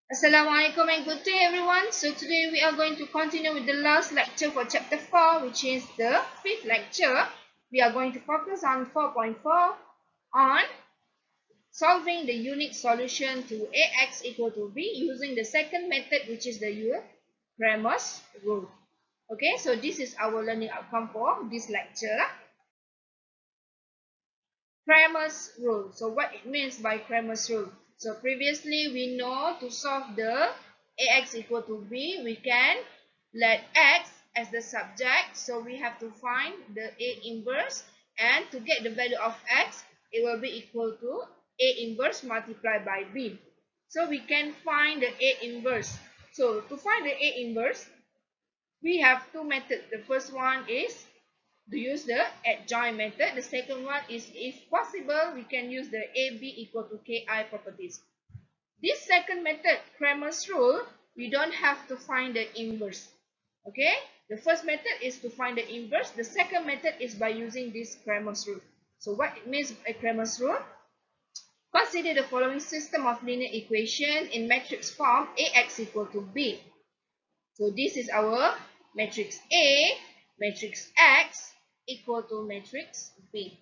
Assalamualaikum and good day everyone. So today we are going to continue with the last lecture for chapter 4, which is the fifth lecture. We are going to focus on 4.4 on solving the unique solution to ax equal to b using the second method, which is the Cramer's rule. Okay, so this is our learning outcome for this lecture. Cramer's rule. So what it means by Cramer's rule? So previously we know to solve the ax equal to b, we can let x as the subject. So we have to find the A inverse, and to get the value of x, it will be equal to A inverse multiplied by b. So we can find the A inverse. So to find the A inverse, we have two methods. The first one is to use the adjoint method. The second one is, if possible, we can use the AB equal to KI properties. This second method, Cramer's rule, we don't have to find the inverse. Okay, the first method is to find the inverse. The second method is by using this Cramer's rule. So what it means by Cramer's rule? Consider the following system of linear equation in matrix form AX equal to B. So this is our matrix A, matrix X equal to matrix B.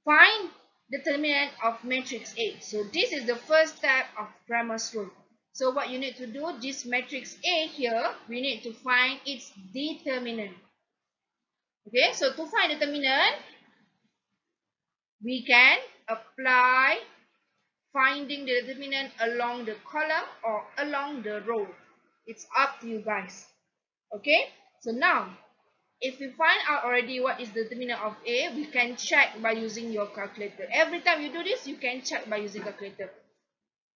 Find determinant of matrix A. So this is the first step of Cramer's rule. So what you need to do, this matrix A here, we need to find its determinant. Okay, so to find determinant, we can apply finding the determinant along the column or along the row. It's up to you guys. Okay, so now if we find out already what is the determinant of A, we can check by using your calculator. Every time you do this, you can check by using calculator.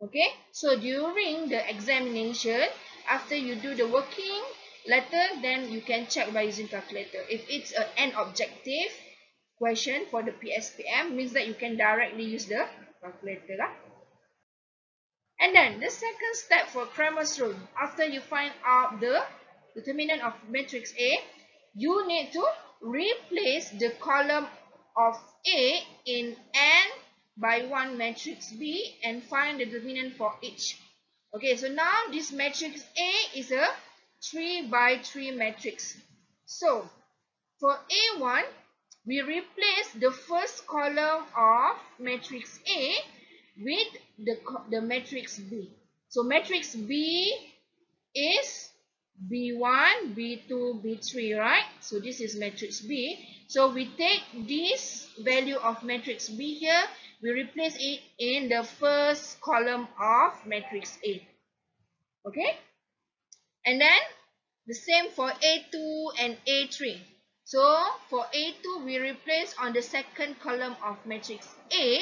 Okay, so during the examination, after you do the working letter, then you can check by using calculator. If it's an objective question for the PSPM, means that you can directly use the calculator. And then the second step for Cramer's rule, after you find out the determinant of matrix A, you need to replace the column of A in n by 1 matrix B and find the determinant for each. Okay, so now this matrix A is a 3 by 3 matrix. So for A1, we replace the first column of matrix A with the matrix B. So matrix B is B1, B2, B3, right? So this is matrix B. So we take this value of matrix B here, we replace it in the first column of matrix A. Okay? And then the same for A2 and A3. So for A2, we replace on the second column of matrix A,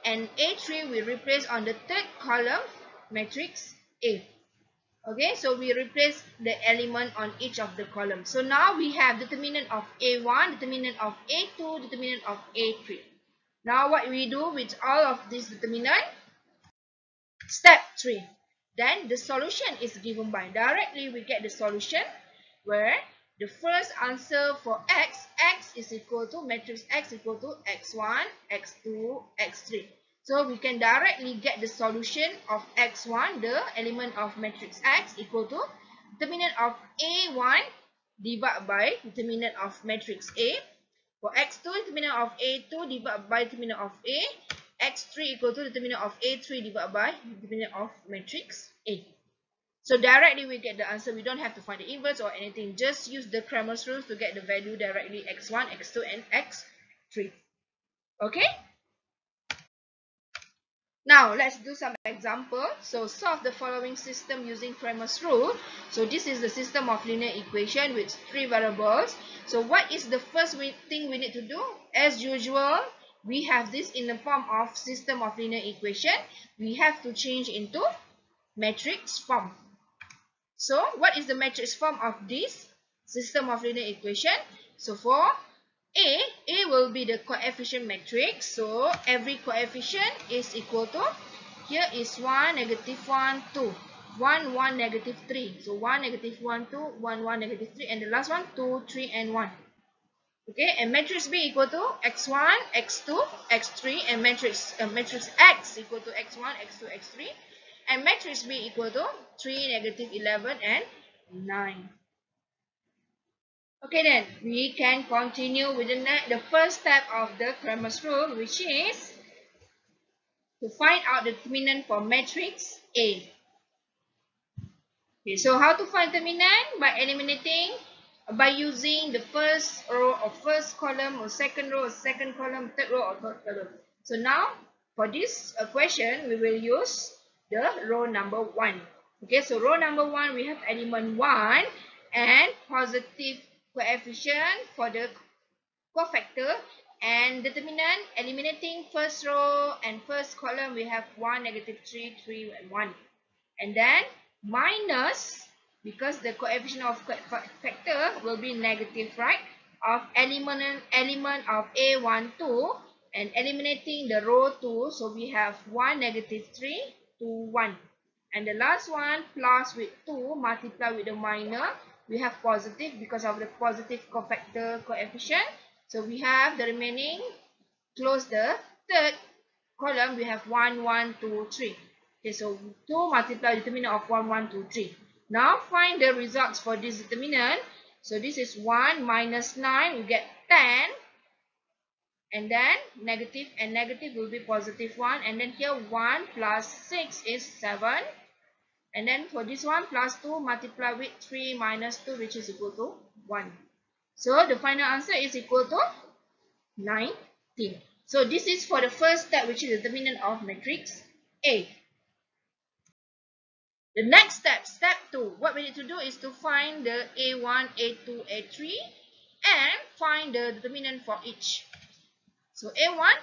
and A3 we replace on the third column matrix A. Okay, so we replace the element on each of the columns. So now we have determinant of A1, determinant of A2, determinant of A3. Now what we do with all of these determinant? Step 3. Then the solution is given by. Directly we get the solution where the first answer for x is equal to matrix X equal to x1, x2, x3. So we can directly get the solution of x1, the element of matrix X, equal to determinant of A1 divided by determinant of matrix A. For x2, determinant of A2 divided by determinant of A. X3 equal to determinant of A3 divided by determinant of matrix A. So directly we get the answer. We don't have to find the inverse or anything. Just use the Cramer's rules to get the value directly, x1, x2, and x3. Okay? Now let's do some example. So solve the following system using Cramer's rule. So this is the system of linear equation with 3 variables. So what is the first thing we need to do? As usual, we have this in the form of system of linear equation. We have to change into matrix form. So what is the matrix form of this system of linear equation? So for A will be the coefficient matrix. So every coefficient is equal to, here is 1, -1, 2. 1, 1, -3. So 1, -1, 2, 1, 1, -3. And the last one, 2, 3, and 1. Okay, and matrix B equal to x1, x2, x3. And matrix X equal to x1, x2, x3. and matrix B equal to 3, negative 11 and 9. Okay, then we can continue with the first step of the Cramer's rule, which is to find out the determinant for matrix A. Okay, so how to find determinant? By using the first row or first column or second row or second column, third row or third column. So now for this question, we will use the row number 1. Okay, so row number 1, we have element 1 and positive coefficient for the cofactor, and determinant eliminating first row and first column, we have 1, negative 3, 3 and 1. And then minus, because the coefficient of factor will be negative, right, of element of A12, and eliminating the row 2, so we have 1, negative 3, 2, 1. And the last one, plus with 2, multiply with the minor, we have positive because of the positive cofactor coefficient. So we have the remaining, close the third column, we have 1, 1, 2, 3. Okay, so 2 multiply determinant of 1, 1, 2, 3. Now find the results for this determinant. So this is 1 minus 9, we get 10. And then negative and negative will be positive 1. And then here 1 plus 6 is 7. And then for this one, plus 2 multiply with 3 minus 2, which is equal to 1. So the final answer is equal to 19. So this is for the first step, which is the determinant of matrix A. The next step, step 2, what we need to do is to find the A1, A2, A3 and find the determinant for each. So A1,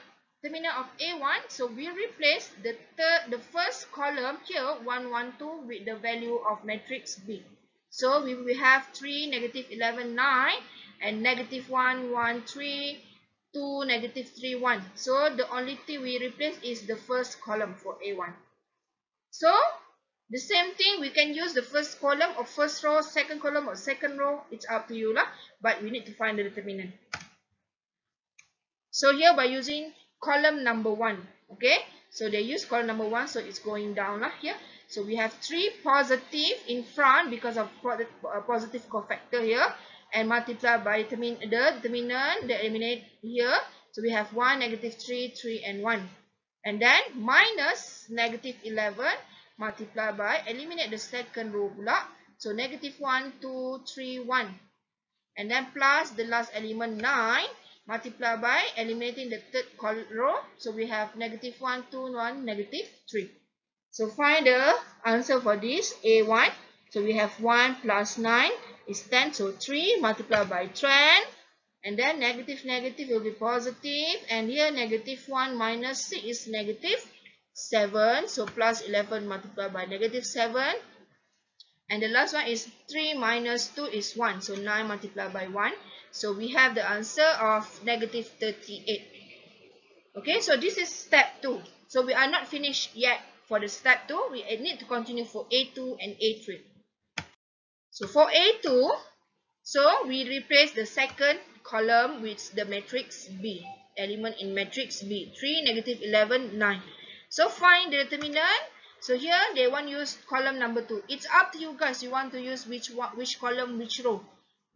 determinant of A1, so we replace the first column here, 1, 1, 2, with the value of matrix B. So we will have 3, negative 11, 9 and negative 1, 1, 3, 2, negative 3, 1. So the only thing we replace is the first column for A1. So the same thing, we can use the first column or first row, second column or second row. It's up to you lah. But we need to find the determinant. So here by using column number 1. Okay. So they use column number 1. So it's going down lah here. So we have 3 positive in front because of positive cofactor here. And multiply by the determinant, they eliminate here. So we have 1, negative 3, 3 and 1. And then minus negative 11. Multiply by, eliminate the second row pula. So negative 1, 2, 3, 1. And then plus the last element 9. Multiply by, eliminating the third row. So we have negative 1, 2, 1, negative 3. So find the answer for this A1. So we have 1 plus 9 is 10. So 3 multiplied by 10. And then negative will be positive. And here negative 1 minus 6 is negative 7. So plus 11 multiplied by negative 7. And the last one is 3 minus 2 is 1. So 9 multiplied by 1. So we have the answer of negative 38. Okay, so this is step 2. So we are not finished yet for the step 2. We need to continue for A2 and A3. So for A2, so we replace the second column with the matrix B. Element in matrix B. 3, negative 11, 9. So find the determinant. So here they want to use column number 2. It's up to you guys. You want to use which column, which row.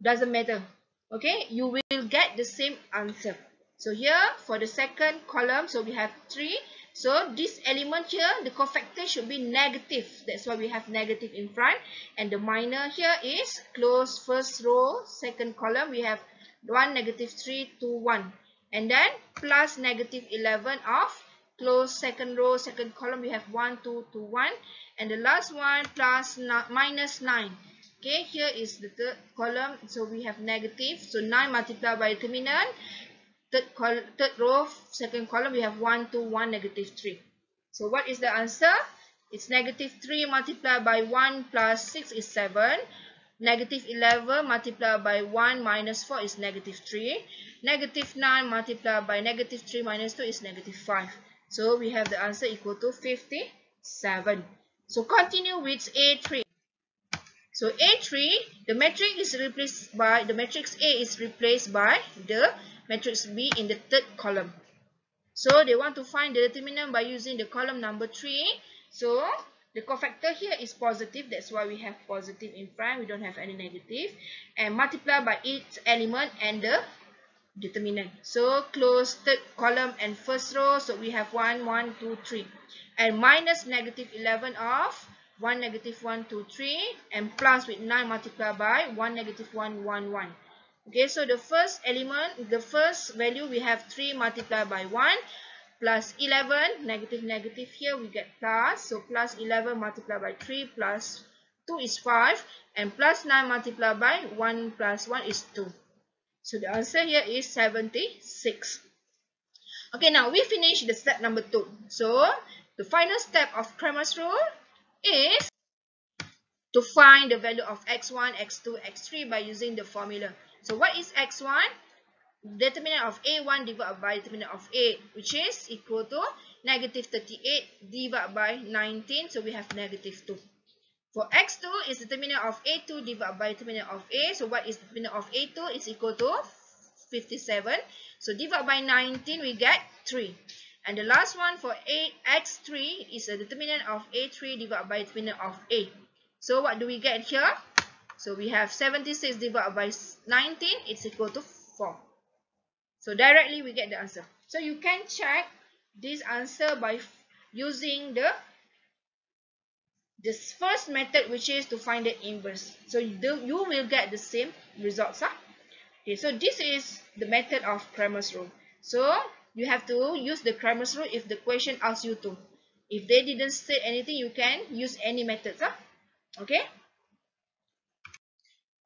Doesn't matter. Okay, you will get the same answer. So here for the second column, so we have 3. So this element here, the cofactor should be negative. That's why we have negative in front. And the minor here is close first row, second column. We have 1, negative 3, 2, 1. And then plus negative 11 of close second row, second column. We have 1, 2, 2, 1. And the last one plus minus 9. Okay, here is the third column. So we have negative. So 9 multiplied by determinant. Third row, second column, we have 1, 2, 1, negative 3. So what is the answer? It's negative 3 multiplied by 1 plus 6 is 7. Negative 11 multiplied by 1 minus 4 is negative 3. Negative 9 multiplied by negative 3 minus 2 is negative 5. So we have the answer equal to 57. So continue with A3. So A3, the matrix is replaced by, the matrix A is replaced by the matrix B in the third column. So they want to find the determinant by using the column number 3. So The cofactor here is positive. That's why we have positive in front. We don't have any negative. And multiply by each element and the determinant. So close third column and first row. So we have 1, 1, 2, 3. And minus negative 11 of 1, negative 1, 2, 3. And plus with 9 multiplied by 1, negative 1, 1, 1. Okay, so the first element, the first value we have 3 multiplied by 1 plus 11, negative negative here we get plus. So plus 11 multiplied by 3 plus 2 is 5. And plus 9 multiplied by 1 plus 1 is 2. So the answer here is 76. Okay, now we finish the step number 2. So the final step of Cramer's rule is to find the value of x1, x2, x3 by using the formula. So what is x1? Determinant of a1 divided by determinant of a, which is equal to negative 38 divided by 19. So we have negative 2. For x2 is determinant of a2 divided by determinant of a. So what is determinant of a2 is equal to 57. So divided by 19 we get 3. And the last one for x3 is a determinant of a3 divided by determinant of a. So what do we get here? So we have 76 divided by 19, it's equal to 4. So directly we get the answer. So you can check this answer by using this first method, which is to find the inverse. So you will get the same results. Okay, so this is the method of Cramer's rule. So you have to use the Cramer's rule if the question asks you to. If they didn't say anything, you can use any methods. Okay.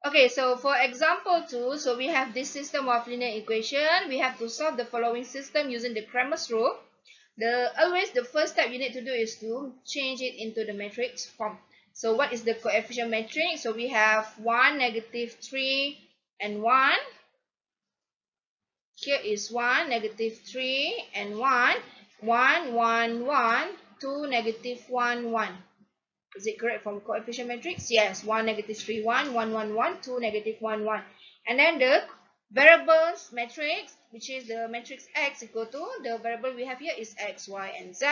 Okay, so for example 2, so we have this system of linear equation. We have to solve the following system using the Cramer's rule. Always the first step you need to do is to change it into the matrix form. So what is the coefficient matrix? So we have 1, negative 3, and 1. Here is 1, negative 3, and 1. 1, 1, 1, 2, negative 1, 1. Is it correct from coefficient matrix? Yes, 1, negative 3, 1, 1, 1, 1, 2, negative 1, 1. And then the variables matrix, which is the matrix X equal to, the variable we have here is X, Y, and Z.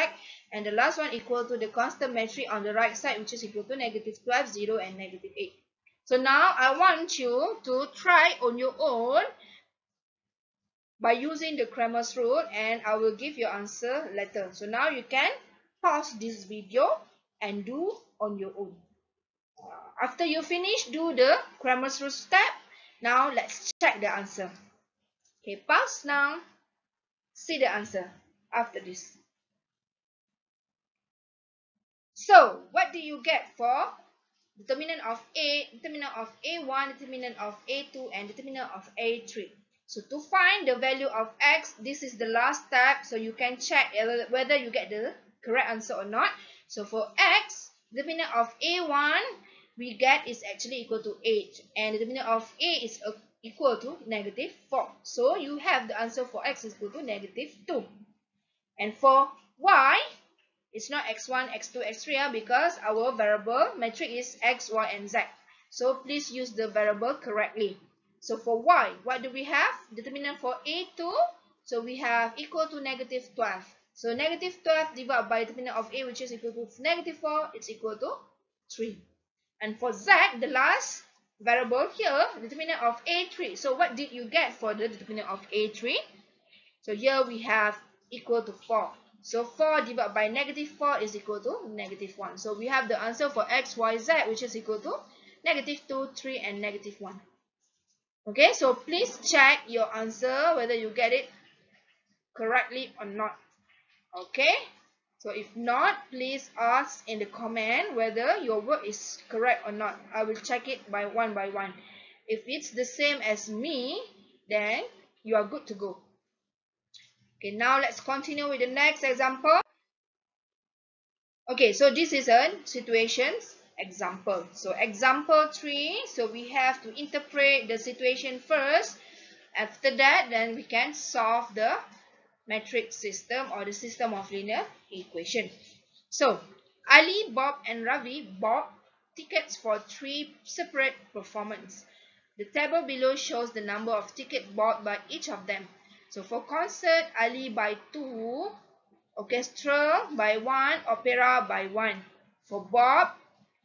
And the last one equal to the constant matrix on the right side, which is equal to negative 12, 0, and negative 8. So now I want you to try on your own by using the Cramer's rule, and I will give your answer later. So now you can pause this video and do on your own. After you finish, do the Cramer's rule step. Now let's check the answer. Okay, pause now. See the answer after this. So what do you get for determinant of A, determinant of A1, determinant of A2, and determinant of A3? So to find the value of X, this is the last step. So you can check whether you get the correct answer or not. So for X, determinant of A1 we get is actually equal to 8. And the determinant of A is equal to negative 4. So you have the answer for X is equal to negative 2. And for Y, it's not x1, x2, x3 because our variable matrix is x, y, and z. So please use the variable correctly. So for y, what do we have? Determinant for a2, so we have equal to negative 12. So negative 12 divided by determinant of a, which is equal to negative 4, it's equal to 3. And for z, the last variable here, determinant of a3. So what did you get for the determinant of a3? So here we have equal to 4. So 4 divided by negative 4 is equal to negative 1. So we have the answer for x, y, z, which is equal to negative 2, 3, and negative 1. Okay, so please check your answer whether you get it correctly or not. Okay, so if not, please ask in the comment whether your work is correct or not. I will check it by one. If it's the same as me, then you are good to go. Okay, now let's continue with the next example. Okay, so this is a situations example. So example 3, so we have to interpret the situation first. After that, then we can solve the metric system or the system of linear equation. So Ali, Bob, and Ravi bought tickets for 3 separate performances. The table below shows the number of tickets bought by each of them. So for concert, Ali buy 2, orchestra by 1, opera by 1. For Bob,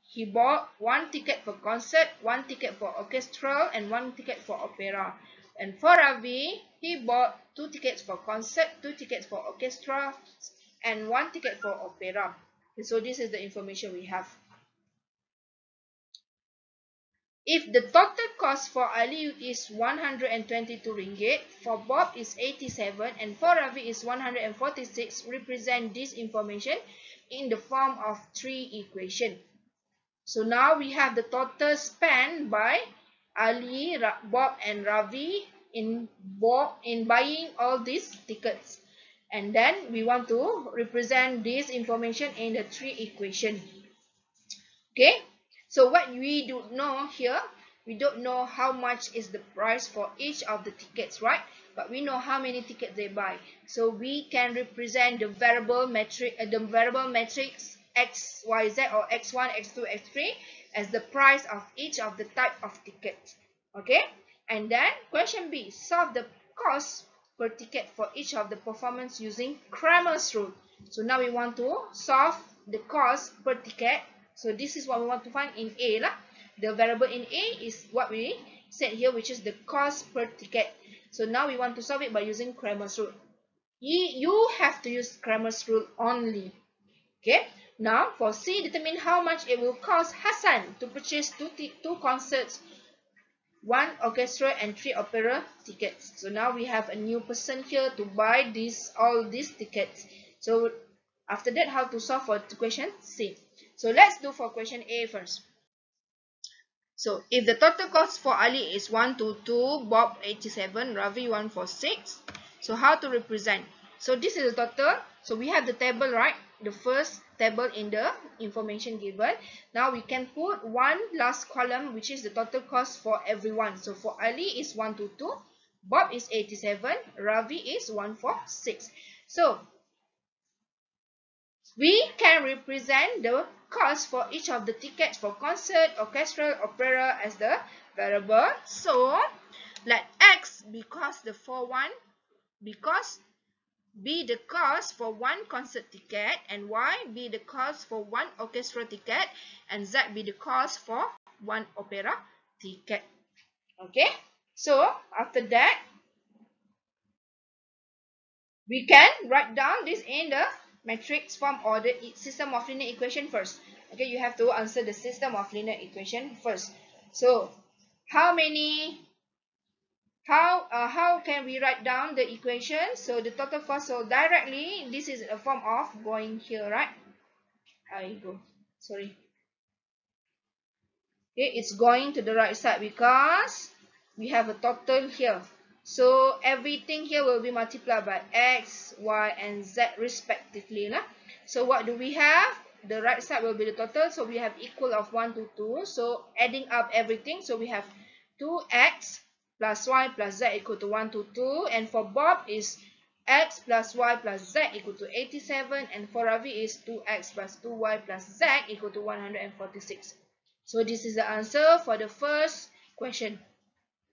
he bought 1 ticket for concert, 1 ticket for orchestral, and 1 ticket for opera. And for Ravi, he bought 2 tickets for concert, 2 tickets for orchestra, and 1 ticket for opera. And so this is the information we have. If the total cost for Ali is 122 ringgit, for Bob is 87, and for Ravi is 146, represent this information in the form of 3 equations. So now we have the total spent by Ali, Bob, and Ravi in buying all these tickets. And then we want to represent this information in the 3 equations. Okay, so what we don't know here, we don't know how much is the price for each of the tickets, right? But we know how many tickets they buy. So we can represent the variable matrix, x, y, z, or x1, x2, x3 as the price of each of the type of tickets. Okay, and then question B, solve the cost per ticket for each of the performance using Cramer's rule. So now we want to solve the cost per ticket. So this is what we want to find in A lah. The variable in A is what we said here, which is the cost per ticket. So now we want to solve it by using Cramer's rule. You have to use Cramer's rule only. Okay. Now for C, determine how much it will cost Hassan to purchase two concerts, 1 orchestra, and 3 opera tickets. So now we have a new person here to buy all these tickets. So after that, how to solve for question C? So let's do for question A first. So if the total cost for Ali is 122, Bob 87, Ravi 146. So how to represent? So this is the total. So we have the table, right? The first table in the information given. Now we can put one last column, which is the total cost for everyone. So for Ali is 122, Bob is 87, Ravi is 146. So we can represent the cost for each of the tickets for concert, orchestral, opera as the variable. So let X be cost be the cost for 1 concert ticket, and Y be the cost for 1 orchestra ticket, and Z be the cost for 1 opera ticket. Okay, so after that we can write down this in the matrix form or the system of linear equation first. Okay, you have to answer the system of linear equation first. So how can we write down the equation? So the total cost, so directly this is a form of going here, right? Sorry. Okay, it's going to the right side because we have a total here. So everything here will be multiplied by X, Y, and Z respectively. So what do we have? The right side will be the total. So we have equal of 1 to 2. So adding up everything. So we have 2X plus Y plus Z equal to 1 to 2. And for Bob is X plus Y plus Z equal to 87. And for Ravi is 2X plus 2Y plus Z equal to 146. So this is the answer for the first question,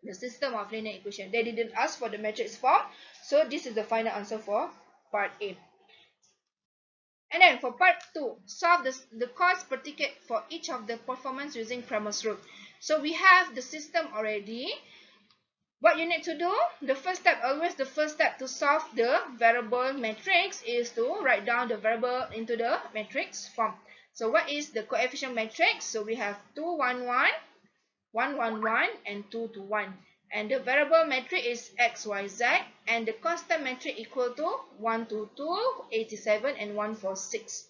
the system of linear equation. They didn't ask for the matrix form, so this is the final answer for part A. And then for part 2, solve the cost per ticket for each of the performance using Cramer's rule. So we have the system already. What you need to do, the first step to solve the variable matrix is to write down the variable into the matrix form. So what is the coefficient matrix? So we have 2, 1, 1, 1, 1, 1, and 2 to 1. And the variable matrix is x, y, z. And the constant matrix equal to 1, 2, 2, 87, and 146.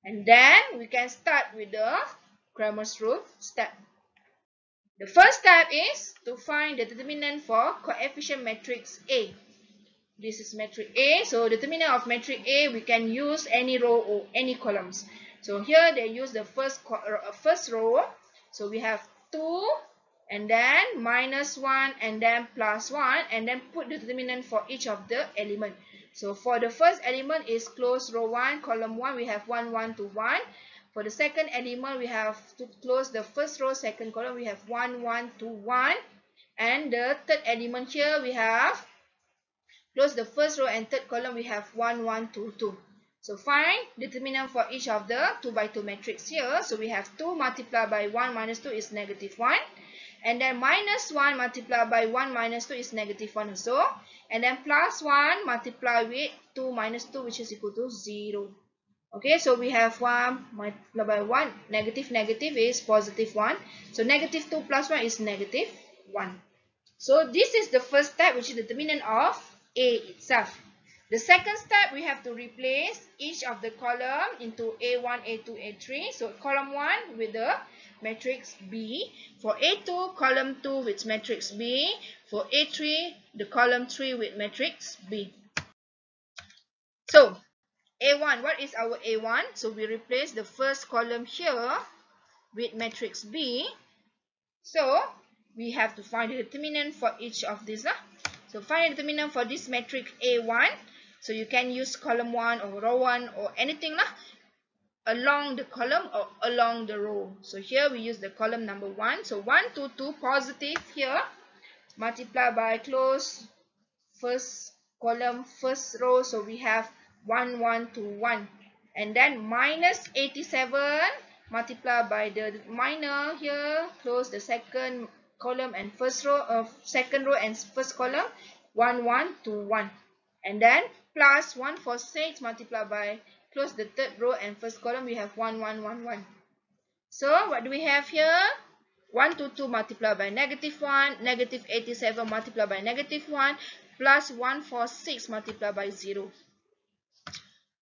And then we can start with the Cramer's rule step. The first step is to find the determinant for coefficient matrix A. This is matrix A. So determinant of matrix A, we can use any row or any columns. So here they use the first row. So we have 2 and then minus 1 and then plus 1 and then put the determinant for each of the element. So for the first element is close row 1, column 1, we have 1, 1 to 1. For the second element, we have to close the first row, second column, we have 1, 1 to 1. And the third element here, we have close the first row and third column, we have 1, 1 to 2. So find determinant for each of the 2 by 2 matrix here. So we have 2 multiplied by 1 minus 2 is negative 1. And then minus 1 multiplied by 1 minus 2 is negative 1 also. And then plus 1 multiplied with 2 minus 2, which is equal to 0. Okay, so we have 1 multiplied by 1. Negative negative is positive 1. So negative 2 plus 1 is negative 1. So this is the first step, which is the determinant of A itself. The second step, we have to replace each of the column into A1, A2, A3. So column 1 with the matrix B. For A2, column 2 with matrix B. For A3, the column 3 with matrix B. So A1, what is our A1? So we replace the first column here with matrix B. So we have to find the determinant for each of these. So find the determinant for this matrix A1. So you can use column 1 or row 1 or anything along the column or along the row. So here we use the column number 1. So 1, 2, 2 positive here. Multiply by close first column, first row. So we have 1, 1, 2, 1. And then minus 87 multiply by the minor here, close the second column and first row of second row and first column, 1, 1, 2, 1. And then plus 146 multiply by close the third row and first column, we have 1, 1, 1, 1. So what do we have here? 1, 2, 2 multiplied by negative 1, negative 87 multiplied by negative 1, plus 146 multiplied by 0.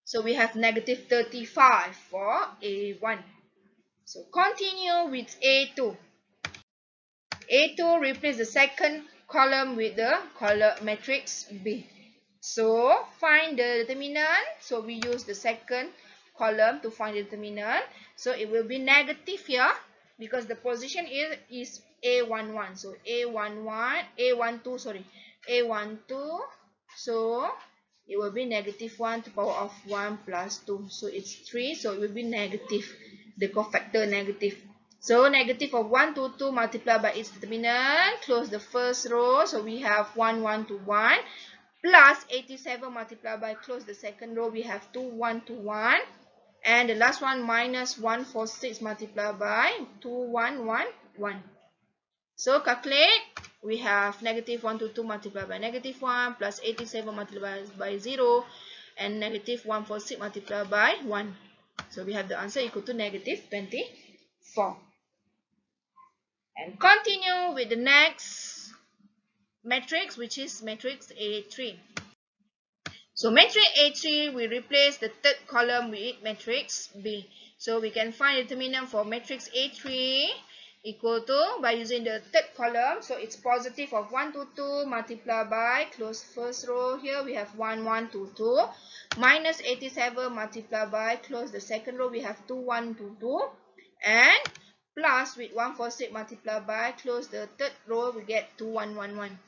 So we have negative 35 for A1. So continue with A2. A2 replace the second column with the column matrix B. So find the determinant. So we use the second column to find the determinant. So it will be negative here because the position is A11. So A11, A12, sorry, A12. So it will be negative 1 to the power of 1 plus 2. So it's 3. So it will be negative. The cofactor negative. So negative of 1, 2, 2 multiplied by its determinant. Close the first row. So we have 1, 1 to 1. Plus 87 multiplied by close the second row. We have 2, 1 to 1. And the last one minus 146 multiplied by 2, 1, 1, 1. So calculate. We have negative 1 to 2 multiplied by negative 1 plus 87 multiplied by 0 and negative 146 multiplied by 1. So we have the answer equal to negative 24. And continue with the next matrix, which is matrix A3. So matrix A3, we replace the third column with matrix B. So we can find the determinant for matrix A3 equal to, by using the third column, so it's positive of 1, 2, 2 multiplied by, close first row here, we have 1, 1, 2, 2. Minus 87 multiplied by, close the second row, we have 2, 1, 2, 2. And plus with 146 multiplied by, close the third row, we get 2, 1, 1, 1.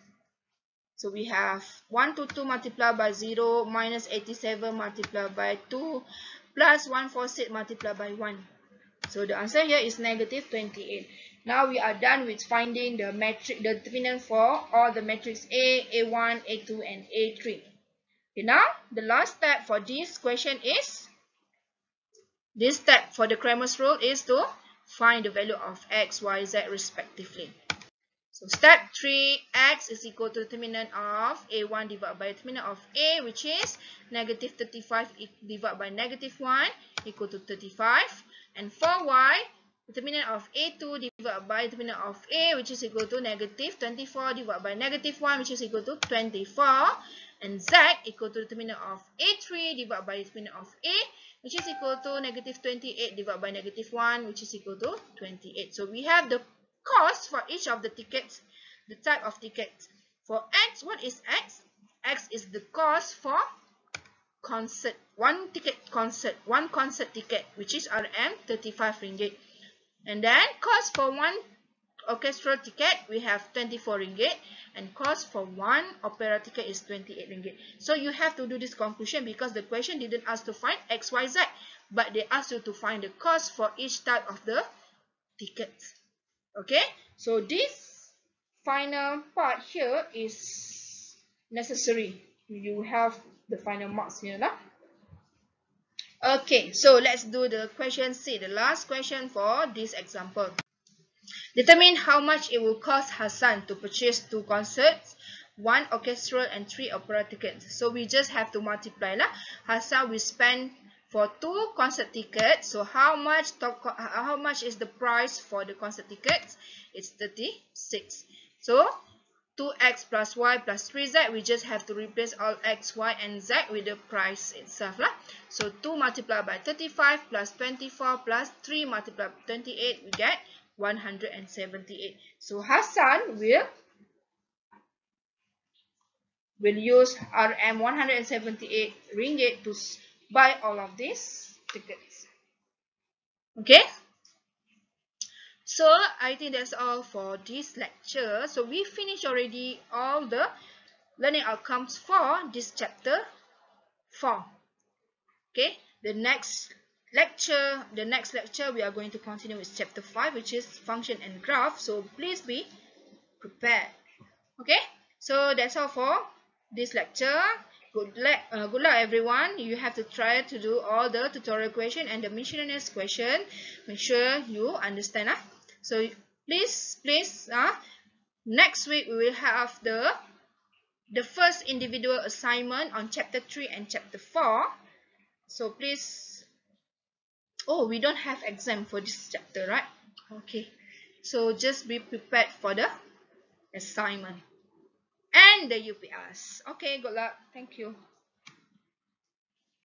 So we have 1, 2, 2 multiplied by 0, minus 87 multiplied by 2, plus 146 multiplied by 1. So the answer here is negative 28. Now we are done with finding the matrix, the determinant for all the matrix A, A1, A2, and A3. Okay, now the last step for this question is, this step for the Cramer's rule is to find the value of x, y, z respectively. So step 3, x is equal to determinant of A1 divided by determinant of A, which is negative 35 divided by negative 1 equal to 35. And for y, determinant of A2 divided by determinant of A, which is equal to negative 24 divided by negative 1, which is equal to 24. And z equal to determinant of A3 divided by determinant of A, which is equal to negative 28 divided by negative 1, which is equal to 28. So we have the cost for each of the tickets, the type of tickets. For X, what is X? X is the cost for concert, one concert ticket, which is RM 35 ringgit. And then cost for one orchestral ticket, we have 24 ringgit, and cost for one opera ticket is 28 ringgit. So you have to do this conclusion because the question didn't ask to find X, Y, Z, but they asked you to find the cost for each type of the tickets. Okay, so this final part here is necessary. You have the final marks here. Okay, so let's do the question C, the last question for this example. Determine how much it will cost Hassan to purchase 2 concerts, 1 orchestral and 3 opera tickets. So we just have to multiply lah. Hassan will spend for 2 concert tickets. So how much is the price for the concert tickets? It's 36. So 2x plus y plus 3z, we just have to replace all x, y and z with the price itself lah. So 2 multiplied by 35 plus 24 plus 3 multiplied by 28, we get 178. So Hassan will use RM 178 ringgit to buy all of these tickets. Okay, so I think that's all for this lecture. So we finished already all the learning outcomes for this chapter 4. Okay, the next lecture we are going to continue with chapter 5, which is function and graph. So please be prepared. Okay, so that's all for this lecture. Good luck everyone. You have to try to do all the tutorial question and the miscellaneous question. Make sure you understand. So please next week we will have the first individual assignment on chapter 3 and chapter 4. So please, oh, we don't have exam for this chapter, right? Okay, so just be prepared for the assignment and the UPS. Okay, good luck. Thank you.